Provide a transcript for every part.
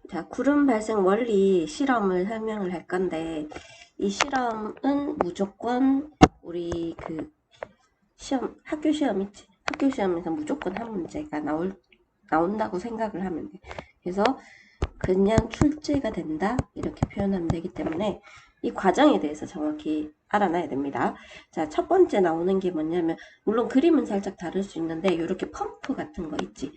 자, 구름 발생 원리 실험을 설명을 할 건데, 이 실험은 무조건 우리 그 시험, 학교 시험 있지? 학교 시험에서 무조건 한 문제가 나온다고 생각을 하면 돼. 그래서 그냥 출제가 된다? 이렇게 표현하면 되기 때문에 이 과정에 대해서 정확히 알아놔야 됩니다. 자, 첫 번째 나오는 게 뭐냐면, 물론 그림은 살짝 다를 수 있는데, 이렇게 펌프 같은 거 있지?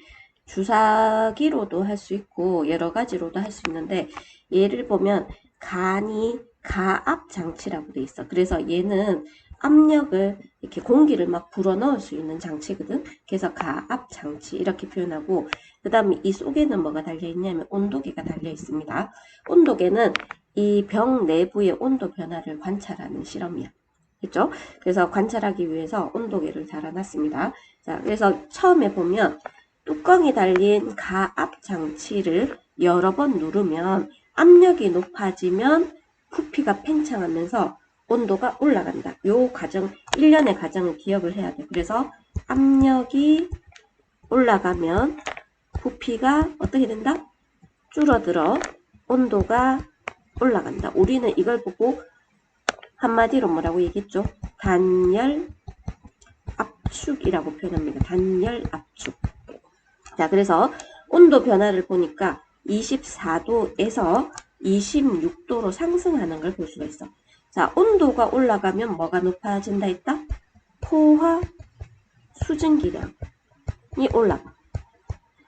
주사기로도 할 수 있고 여러 가지로도 할 수 있는데, 얘를 보면 가압 장치라고 돼 있어. 그래서 얘는 압력을 이렇게 공기를 막 불어넣을 수 있는 장치거든. 그래서 가압 장치 이렇게 표현하고, 그 다음에 이 속에는 뭐가 달려 있냐면 온도계가 달려 있습니다. 온도계는 이 병 내부의 온도 변화를 관찰하는 실험이야. 그죠? 그래서 관찰하기 위해서 온도계를 달아놨습니다. 자, 그래서 처음에 보면 뚜껑이 달린 가압 장치를 여러 번 누르면 압력이 높아지면 부피가 팽창하면서 온도가 올라간다. 요 과정, 일련의 과정을 기억을 해야 돼. 그래서 압력이 올라가면 부피가 어떻게 된다? 줄어들어 온도가 올라간다. 우리는 이걸 보고 한마디로 뭐라고 얘기했죠? 단열 압축이라고 표현합니다. 단열 압축. 자, 그래서 온도 변화를 보니까 24도에서 26도로 상승하는 걸 볼 수가 있어. 자, 온도가 올라가면 뭐가 높아진다 했다? 포화 수증기량이 올라가.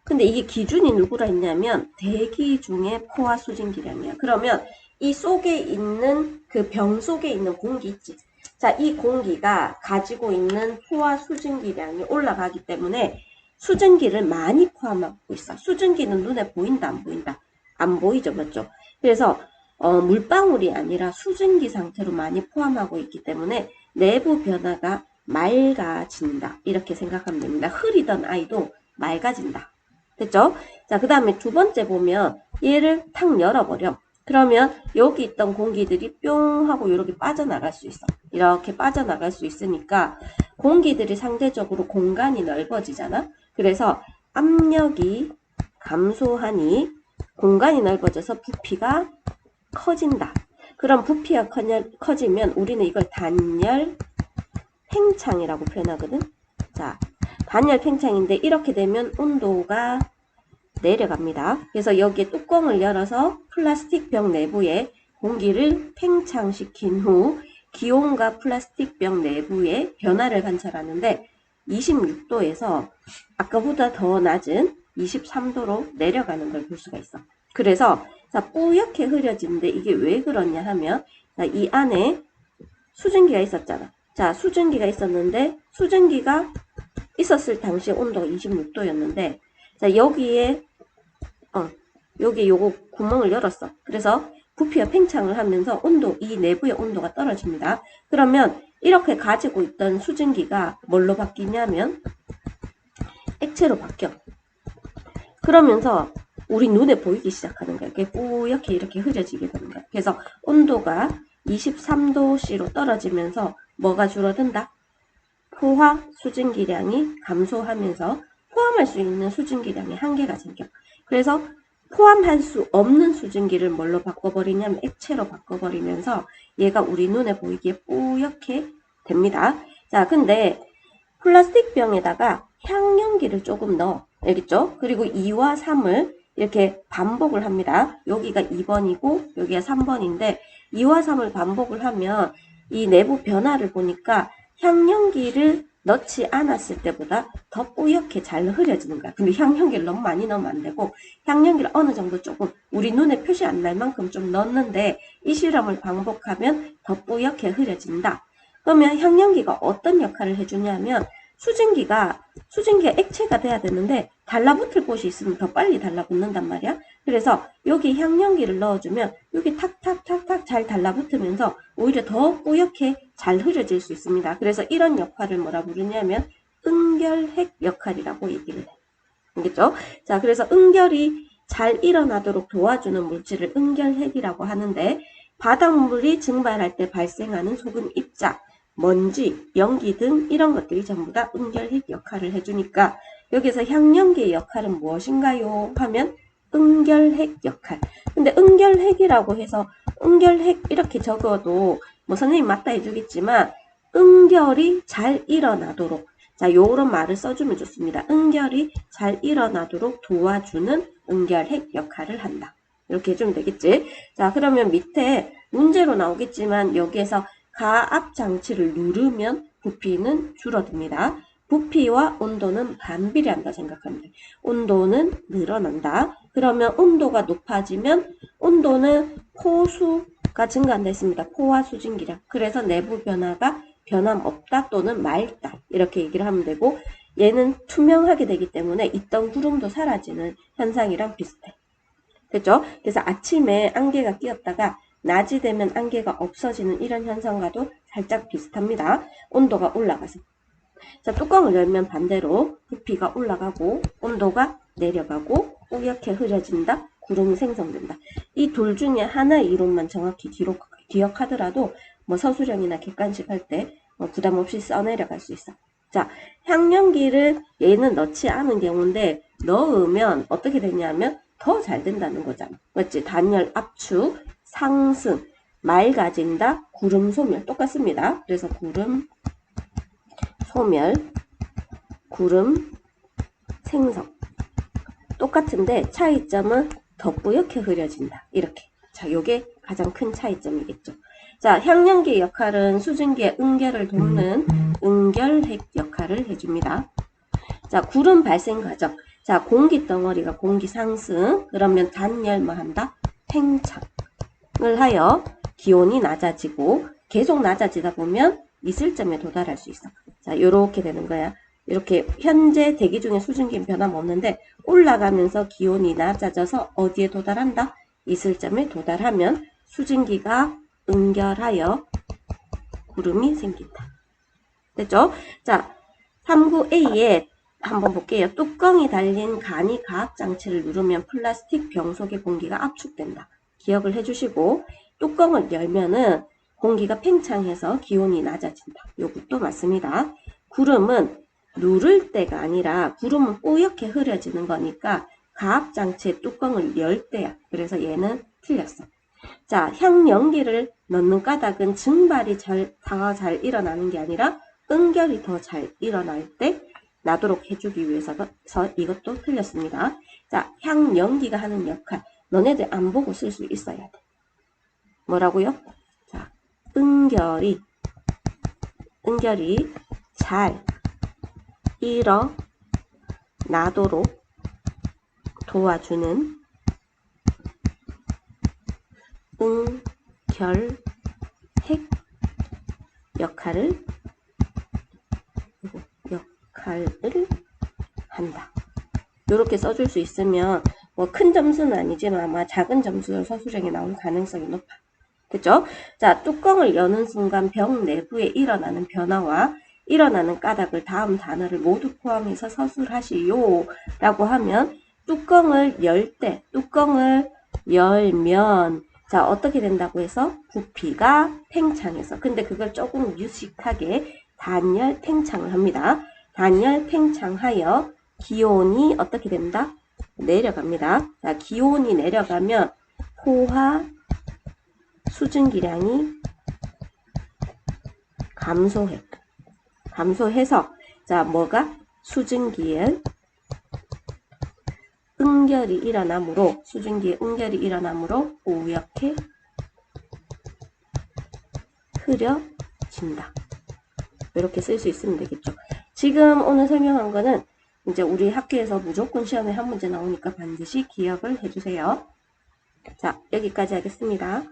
근데 이게 기준이 누구라 했냐면 대기 중에 포화 수증기량이야. 그러면 이 속에 있는 그 병 속에 있는 공기 있지. 자, 이 공기가 가지고 있는 포화 수증기량이 올라가기 때문에 수증기를 많이 포함하고 있어. 수증기는 눈에 보인다, 안 보인다? 안 보이죠, 맞죠? 그래서 물방울이 아니라 수증기 상태로 많이 포함하고 있기 때문에 내부 변화가 맑아진다. 이렇게 생각하면 됩니다. 흐리던 아이도 맑아진다. 됐죠? 자, 그 다음에 두 번째 보면 얘를 탁 열어버려. 그러면 여기 있던 공기들이 뿅 하고 이렇게 빠져나갈 수 있어. 이렇게 빠져나갈 수 있으니까 공기들이 상대적으로 공간이 넓어지잖아. 그래서 압력이 감소하니 공간이 넓어져서 부피가 커진다. 그럼 부피가 커지면 우리는 이걸 단열 팽창이라고 표현하거든. 자, 단열 팽창인데 이렇게 되면 온도가 내려갑니다. 그래서 여기에 뚜껑을 열어서 플라스틱 병 내부에 공기를 팽창시킨 후 기온과 플라스틱 병 내부의 변화를 관찰하는데 26도에서 아까보다 더 낮은 23도로 내려가는 걸 볼 수가 있어. 그래서 자, 뿌옇게 흐려지는데 이게 왜 그러냐 하면 자, 이 안에 수증기가 있었잖아. 자, 수증기가 있었는데 수증기가 있었을 당시 온도가 26도였는데 자, 여기에 여기 요거 구멍을 열었어. 그래서 부피가 팽창을 하면서 이 내부의 온도가 떨어집니다. 그러면 이렇게 가지고 있던 수증기가 뭘로 바뀌냐면 액체로 바뀌어. 그러면서 우리 눈에 보이기 시작하는 거야. 이렇게 뿌옇게 이렇게 흐려지게 되는 거야. 그래서 온도가 23도씨로 떨어지면서 뭐가 줄어든다? 포화 수증기량이 감소하면서 포함할 수 있는 수증기량의 한계가 생겨. 그래서 포함할 수 없는 수증기를 뭘로 바꿔버리냐면 액체로 바꿔버리면서 얘가 우리 눈에 보이기에 뿌옇게 됩니다. 자, 근데 플라스틱 병에다가 향연기를 조금 넣어. 알겠죠? 그리고 2와 3을 이렇게 반복을 합니다. 여기가 2번이고 여기가 3번인데 2와 3을 반복을 하면 이 내부 변화를 보니까 향연기를 넣지 않았을 때보다 더 뿌옇게 잘 흐려지는 거야. 근데 향연기를 너무 많이 넣으면 안 되고 향연기를 어느 정도 조금 우리 눈에 표시 안 날 만큼 좀 넣는데 이 실험을 반복하면 더 뿌옇게 흐려진다. 그러면 향연기가 어떤 역할을 해주냐면 수증기가 액체가 돼야 되는데 달라붙을 곳이 있으면 더 빨리 달라붙는단 말이야. 그래서 여기 향연기를 넣어주면 여기 탁탁탁탁 잘 달라붙으면서 오히려 더 뿌옇게 잘 흐려질 수 있습니다. 그래서 이런 역할을 뭐라 부르냐면 응결핵 역할이라고 얘기를 해. 알겠죠? 자, 그래서 응결이 잘 일어나도록 도와주는 물질을 응결핵이라고 하는데 바닷물이 증발할 때 발생하는 소금 입자, 먼지, 연기 등 이런 것들이 전부 다 응결핵 역할을 해주니까 여기서 향연기의 역할은 무엇인가요? 하면 응결핵 역할. 근데 응결핵이라고 해서 응결핵 이렇게 적어도 뭐 선생님 맞다 해주겠지만 응결이 잘 일어나도록 자 요런 말을 써주면 좋습니다. 응결이 잘 일어나도록 도와주는 응결핵 역할을 한다. 이렇게 해주면 되겠지. 자 그러면 밑에 문제로 나오겠지만 여기에서 가압 장치를 누르면 부피는 줄어듭니다. 부피와 온도는 반비례한다 생각하면 돼. 온도는 늘어난다. 그러면 온도가 높아지면 온도는 포수가 증가한다 했습니다. 포화 수증기량. 그래서 내부 변화가 변함없다 또는 맑다. 이렇게 얘기를 하면 되고 얘는 투명하게 되기 때문에 있던 구름도 사라지는 현상이랑 비슷해. 됐죠? 그래서 아침에 안개가 끼었다가 낮이 되면 안개가 없어지는 이런 현상과도 살짝 비슷합니다. 온도가 올라가서. 자, 뚜껑을 열면 반대로 부피가 올라가고 온도가 내려가고 뿌옇게 흐려진다. 구름이 생성된다. 이 둘 중에 하나의 이론만 정확히 기억하더라도 뭐 서술형이나 객관식 할 때 부담 없이 써내려갈 수 있어. 자, 향연기를 얘는 넣지 않은 경우인데 넣으면 어떻게 되냐면 더 잘 된다는 거잖아. 맞지? 단열, 압축, 상승, 맑아진다, 구름 소멸 똑같습니다. 그래서 구름 소멸, 구름 생성 똑같은데 차이점은 더 뿌옇게 흐려진다. 이렇게. 자, 요게 가장 큰 차이점이겠죠. 자, 향연기 역할은 수증기의 응결을 돕는 응결핵 역할을 해줍니다. 자, 구름 발생 과정. 자, 공기 덩어리가 공기 상승. 그러면 단열 뭐 한다? 팽창을 하여 기온이 낮아지고 계속 낮아지다 보면 이슬점에 도달할 수 있어. 자, 요렇게 되는 거야. 이렇게 현재 대기 중에 수증기는 변함없는데 올라가면서 기온이 낮아져서 어디에 도달한다? 이슬점에 도달하면 수증기가 응결하여 구름이 생긴다. 됐죠? 자, 39A에 한번 볼게요. 뚜껑이 달린 간이 가압장치를 누르면 플라스틱 병 속의 공기가 압축된다. 기억을 해주시고 뚜껑을 열면은 공기가 팽창해서 기온이 낮아진다. 요것도 맞습니다. 구름은 누를 때가 아니라 구름은 뽀얗게 흐려지는 거니까 가압장치의 뚜껑을 열 때야. 그래서 얘는 틀렸어. 자, 향연기를 넣는 까닭은 증발이 더 잘 일어나는 게 아니라 응결이 더 잘 일어날 때 나도록 해주기 위해서 이것도 틀렸습니다. 자, 향연기가 하는 역할. 너네들 안 보고 쓸 수 있어야 돼. 뭐라고요? 자, 응결이 잘 일어나도록 도와주는 응결핵 역할을 한다. 이렇게 써줄 수 있으면 뭐 큰 점수는 아니지만 아마 작은 점수로 서술형에 나올 가능성이 높아. 그죠? 자, 뚜껑을 여는 순간 병 내부에 일어나는 변화와 일어나는 까닭을 다음 단어를 모두 포함해서 서술하시오 라고 하면 뚜껑을 열면 자, 어떻게 된다고 해서 부피가 팽창해서 근데 그걸 조금 유식하게 단열 팽창을 합니다. 단열 팽창하여 기온이 어떻게 된다? 내려갑니다. 자, 기온이 내려가면 포화 수증기량이 감소해서 자, 뭐가? 수증기의 응결이 일어나므로 뿌옇게 흐려진다. 이렇게 쓸 수 있으면 되겠죠. 지금 오늘 설명한 거는 이제 우리 학교에서 무조건 시험에 한 문제 나오니까 반드시 기억을 해주세요. 자, 여기까지 하겠습니다.